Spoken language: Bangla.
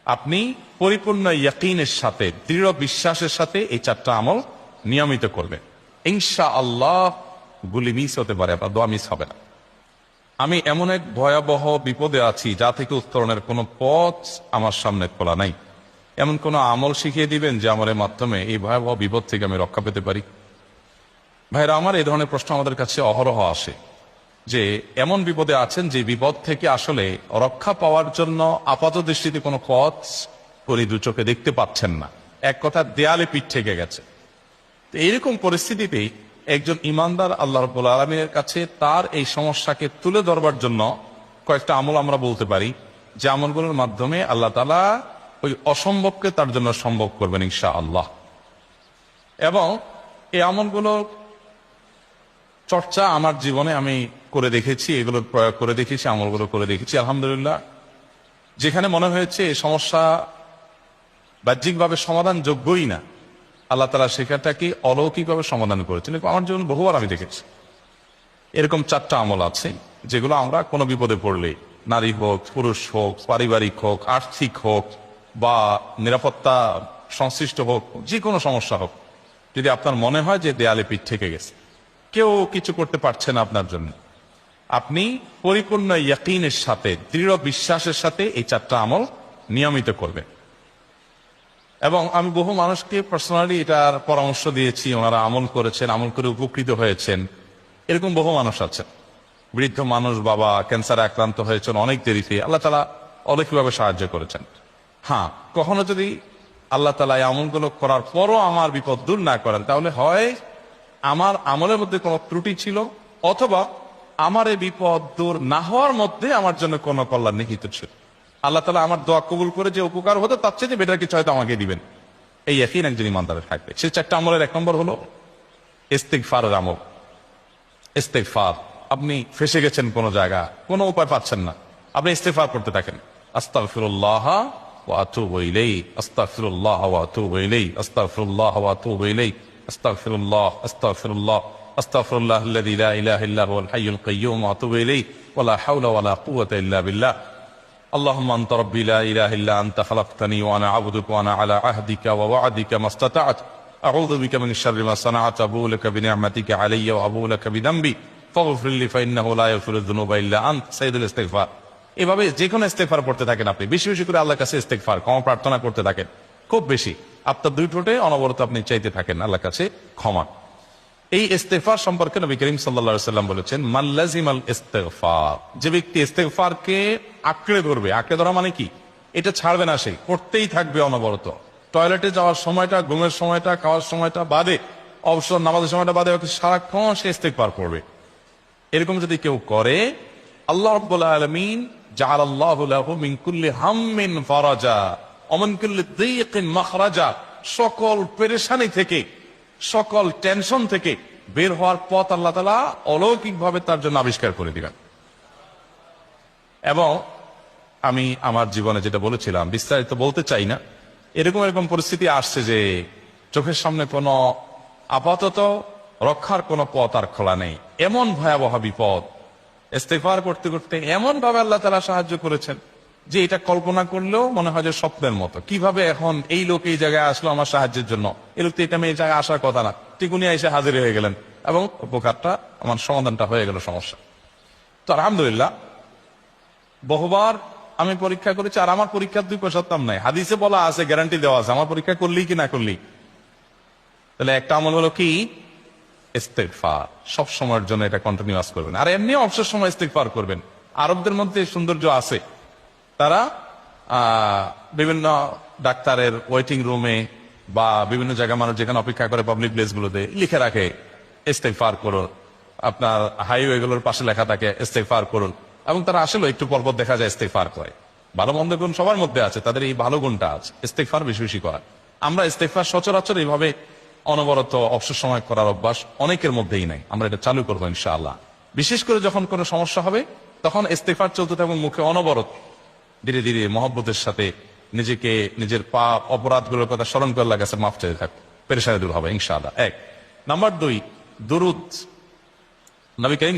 আপনি পরিপূর্ণ ইয়াকিনের সাথে, দৃঢ় বিশ্বাসের সাথে এই চারটা আমল নিয়মিত করবেন, ইনশাআল্লাহ গুলি মিস হতে পারে, আপনার দোয়া মিস হবে না। আমি এমন এক ভয়াবহ বিপদে আছি যা থেকে উত্তরণের কোনো পথ আমার সামনে খোলা নাই। এমন কোন আমল শিখিয়ে দিবেন যে আমলের মাধ্যমে এই ভয়াবহ বিপদ থেকে আমি রক্ষা পেতে পারি। ভাইরা আমার, এই ধরনের প্রশ্ন আমাদের কাছে অহরহ আসে যে এমন বিপদে আছেন যে বিপদ থেকে আসলে রক্ষা পাওয়ার জন্য আপাত দৃষ্টিতে কোনো পথ দু চোখে দেখতে পাচ্ছেন না, এক কথা দেয়ালে পিঠ থেকে গেছে। তো এইরকম পরিস্থিতিতে একজন ইমানদার আল্লাহ রাব্বুল আলামিনের কাছে তার এই সমস্যাকে তুলে ধরবার জন্য কয়েকটা আমল আমরা বলতে পারি, যে আমলগুলোর মাধ্যমে আল্লাহ তাআলা ওই অসম্ভবকে তার জন্য সম্ভব করবেন ইনশাআল্লাহ। এবং এই আমলগুলো চর্চা আমার জীবনে আমি করে দেখেছি, এগুলো প্রয়োগ করে দেখেছি, আমলগুলো করে দেখেছি। আলহামদুলিল্লাহ, যেখানে মনে হয়েছে এই সমস্যা বাহ্যিকভাবে সমাধান যোগ্যই না, আল্লাহ তাআলা সেখানটাকে অলৌকিকভাবে সমাধান করেছেন। আমার জীবনে বহুবার আমি দেখেছি। এরকম চারটা আমল আছে যেগুলো আমরা কোনো বিপদে পড়লে, নারী হোক, পুরুষ হোক, পারিবারিক হোক, আর্থিক হোক বা নিরাপত্তা সংশ্লিষ্ট হোক, যে কোনো সমস্যা হোক, যদি আপনার মনে হয় যে দেয়ালে পিঠ থেকে গেছে, কেউ কিছু করতে পারছে না আপনার জন্য, আপনি পরিপূর্ণ ইয়াকিনের সাথে, দৃঢ় বিশ্বাসের সাথে এই চারটা আমল নিয়মিত করবেন। এবং আমি বহু মানুষকে পার্সোনালি এটার পরামর্শ দিয়েছি, ওনারা আমল করেছেন, আমল করে উপকৃত হয়েছেন। এরকম বহু মানুষ আছেন, বৃদ্ধ মানুষ, বাবা ক্যান্সারে আক্রান্ত হয়েছেন অনেক দেরিতে, আল্লাহ তাআলা অলৌকিকভাবে সাহায্য করেছেন। হ্যাঁ, কখনো যদি আল্লাহ তাআলা এই আমলগুলো করার পরও আমার বিপদ দূর না করেন, তাহলে হয় আমার আমলের মধ্যে কোনো ত্রুটি ছিল, অথবা আমার এই বিপদ দূর না হওয়ার মধ্যে আমার জন্য কোনো কল্যাণ নিহিত ছিল। আল্লাহ তাআলা আমার দোয়া কবুল করে যে উপকার হতো তার চেয়ে বেটার কিছু হয়তো আমাকে দিবেন, এই ইয়াকিন একজন ইমানদারের থাকবে। সেই চারটা আমলের এক নম্বর হলো ইস্তিগফারের আমল। ইস্তিগফার, আপনি ফেসে গেছেন কোনো জায়গা, কোনো উপায় পাচ্ছেন না, আপনি ইস্তিগফার করতে থাকেন। আস্তাগফিরুল্লাহ ওয়া আতুবু ইলাইহি, আস্তাগফিরুল্লাহ ওয়া আতুবু ইলাইহি, আস্তাগফিরুল্লাহ ওয়া আতুবু ইলাইহি, আস্তাগফিরুল্লাহ, আস্তাগফিরুল্লাহ, আস্তাগফিরুল্লাহাল্লাযী লা ইলাহা ইল্লা হুয়াল হাইয়ুল কাইয়্যুম ওয়া আতুবু ইলাইহি ওয়া লা হাওলা ওয়া লা কুওয়াতা ইল্লা বিল্লাহ। اللهم انت ربي لا اله الا انت خلقتني وانا عبدك وانا على عهدك ووعدك ما استطعت اعوذ بك من شر ما صنعت ابو لك بنعمتك علي وابو لك بذنبي فاغفر لي فانه لا يغفر الذنوب الا انت سيد الاستغفار। এভাবে যে কোনো ইস্তেগফার পড়তে থাকেন, আপনি বেশি বেশি করে আল্লাহর কাছে ইস্তেগফার, ক্ষমা প্রার্থনা করতে থাকেন, খুব বেশি, আপনার দুই ঠোঁটে অনবরত আপনি চাইতে থাকেন আল্লাহর কাছে ক্ষমা। এই ইস্তেগফার সম্পর্কে নবী করিম সাল্লাল্লাহু আলাইহি সাল্লাম বলেছেন, মান লাজিমাল ইস্তেগফার, যে ব্যক্তি ইস্তেগফারকে আঁকড়ে ধরবে, আঁকড়ে ধরা মানে কি, এটা ছাড়বে না, সে করতেই থাকবে অনবরত। টয়লেটে যাওয়ার সময়টা, ঘুমের সময়টা, খাওয়ার সময়টা বাদে, অবসর নামাজের সময়টা বাদে সারাক্ষণ সে ইস্তেগফার করবে। এরকম যদি কেউ করে, আল্লাহ রাব্বুল আলামিন জাআলাল্লাহু লাহু মিন কুল্লি হাম্মিন ফারাজা ওয়া মিন কুল্লি দীকিন মাখরাজা, সকল পেরেশানি থেকে, সকল টেনশন থেকে বের হওয়ার পথ আল্লাহ তাআলা অলৌকিকভাবে তার জন্য আবিষ্কার করে দিবেন। এবং আমি আমার জীবনে যেটা বলেছিলাম, বিস্তারিত বলতে চাই না, এরকম পরিস্থিতি আসছে যে চোখের সামনে কোনো আপাতত রক্ষার কোনো পথ আর খোলা নেই, এমন ভয়াবহ বিপদ। ইস্তেগফার করতে করতে এমন ভাবে আল্লাহ তাআলা সাহায্য করেছেন যে এটা কল্পনা করলেও মনে হয় যে স্বপ্নের মতো। কিভাবে এখন এই লোক এই জায়গায় আসলো আমার সাহায্যের জন্য, এই লোক তো এটা এই জায়গায় আসার কথা না, টিকুনিয়া এসে হাজির হয়ে গেলেন এবং উপকারটা, আমার সমাধানটা হয়ে গেল সমস্যা। তো আলহামদুলিল্লাহ, বহুবার আমি পরীক্ষা করেছি, আর আমার পরীক্ষার দুই পয়সার দাম নাই, হাদিসে বলা আছে, গ্যারান্টি দেওয়া আছে, আমার পরীক্ষা করলি কি না করলি। তাহলে একটা আমল হলো কি, ইস্তেগফার। সব সময়ের জন্য এটা কন্টিনিউয়াস করবেন, আর এমনি অবসর সময় ইস্তেগফার করবেন। আরবদের মধ্যে সৌন্দর্য আছে, তারা বিভিন্ন ডাক্তারের ওয়েটিং রুমে বা বিভিন্ন জায়গায় মানুষ যেখানে অপেক্ষা করে পাবলিক প্লেস গুলোতে লিখে রাখে ইস্তেগফার করুন, আপনার হাইওয়ে গুলোর পাশে লেখা থাকে ইস্তেগফার করুন, এবং তারা আসলে একটু পরপর দেখা যায় ইস্তেগফার করে। ভালো মন্দ গুণ সবার মধ্যে আছে, তাদের এই ভালো গুণটা আছে, ইস্তেগফার বেশি বেশি করা। আমরা ইস্তেগফার সচরাচর এইভাবে অনবরত অবসর সময় করার অভ্যাস অনেকের মধ্যেই নাই, আমরা এটা চালু করবো ইনশাআল্লাহ। বিশেষ করে যখন কোনো সমস্যা হবে তখন ইস্তেগফার চলতে থাকবে মুখে অনবরত, ধীরে ধীরে মহব্বতের সাথে নিজেকে, নিজের পাপ অপরাধগুলোর কথা স্মরণ করে আল্লাহর কাছে মাফ চাইতে থাকবে, পেরেশানি দূর হবে ইনশাআল্লাহ। এক। নাম্বার দুই, দুরুদ। নবী করিম